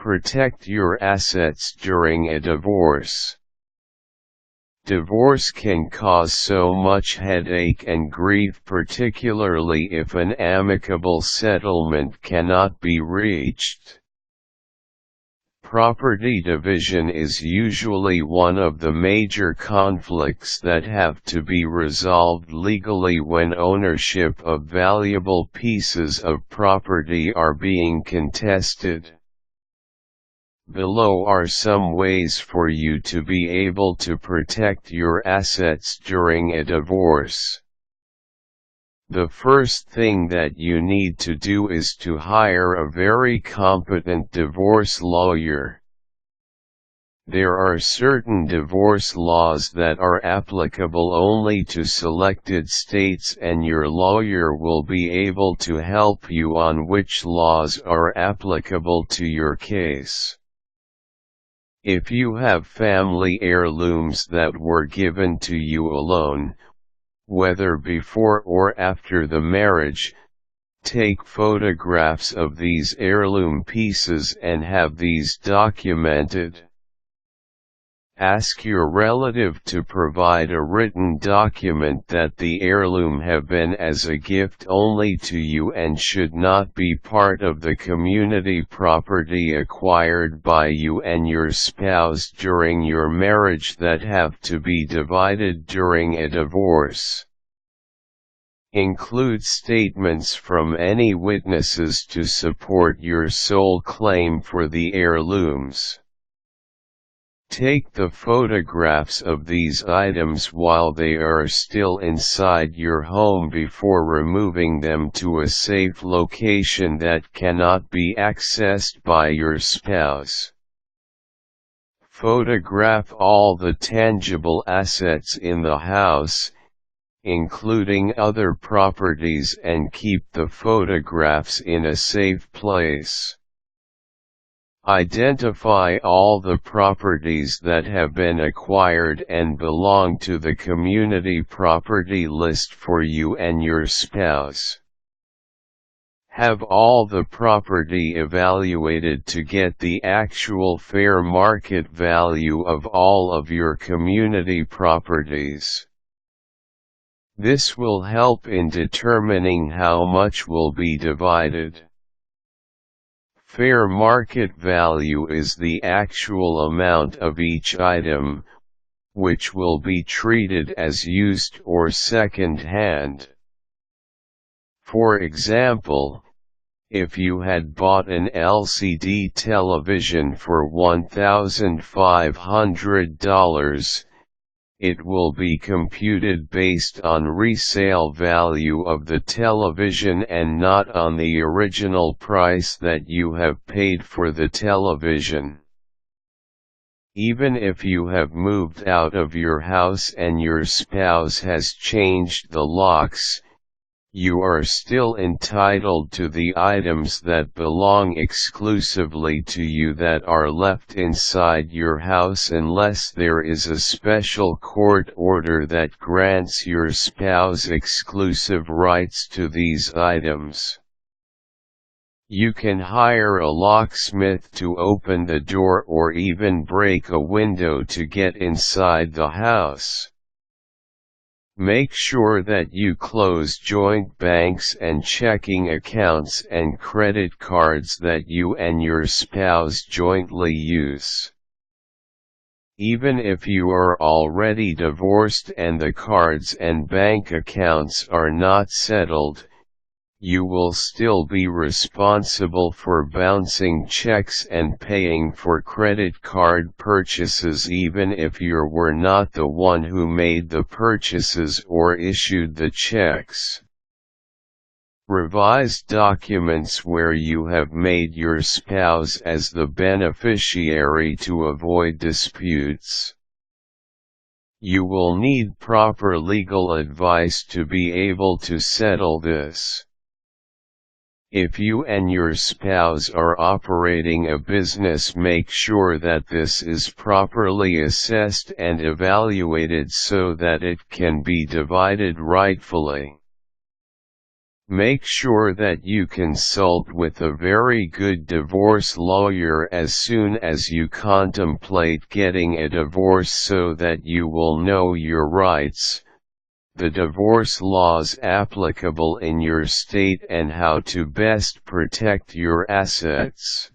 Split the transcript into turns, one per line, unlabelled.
Protect your assets during a divorce. Divorce can cause so much headache and grief, particularly if an amicable settlement cannot be reached. Property division is usually one of the major conflicts that have to be resolved legally when ownership of valuable pieces of property are being contested. Below are some ways for you to be able to protect your assets during a divorce. The first thing that you need to do is to hire a very competent divorce lawyer. There are certain divorce laws that are applicable only to selected states, and your lawyer will be able to help you on which laws are applicable to your case. If you have family heirlooms that were given to you alone, whether before or after the marriage, take photographs of these heirloom pieces and have these documented. Ask your relative to provide a written document that the heirloom have been as a gift only to you and should not be part of the community property acquired by you and your spouse during your marriage that have to be divided during a divorce. Include statements from any witnesses to support your sole claim for the heirlooms. Take the photographs of these items while they are still inside your home before removing them to a safe location that cannot be accessed by your spouse. Photograph all the tangible assets in the house, including other properties, and keep the photographs in a safe place. Identify all the properties that have been acquired and belong to the community property list for you and your spouse. Have all the property evaluated to get the actual fair market value of all of your community properties. This will help in determining how much will be divided. Fair market value is the actual amount of each item, which will be treated as used or second-hand. For example, if you had bought an LCD television for $1,500, it will be computed based on resale value of the television and not on the original price that you have paid for the television. Even if you have moved out of your house and your spouse has changed the locks, you are still entitled to the items that belong exclusively to you that are left inside your house unless there is a special court order that grants your spouse exclusive rights to these items. You can hire a locksmith to open the door or even break a window to get inside the house. Make sure that you close joint banks and checking accounts and credit cards that you and your spouse jointly use. Even if you are already divorced and the cards and bank accounts are not settled, you will still be responsible for bouncing checks and paying for credit card purchases even if you were not the one who made the purchases or issued the checks. Revise documents where you have made your spouse as the beneficiary to avoid disputes. You will need proper legal advice to be able to settle this. If you and your spouse are operating a business, make sure that this is properly assessed and evaluated so that it can be divided rightfully. Make sure that you consult with a very good divorce lawyer as soon as you contemplate getting a divorce so that you will know your rights, the divorce laws applicable in your state and how to best protect your assets.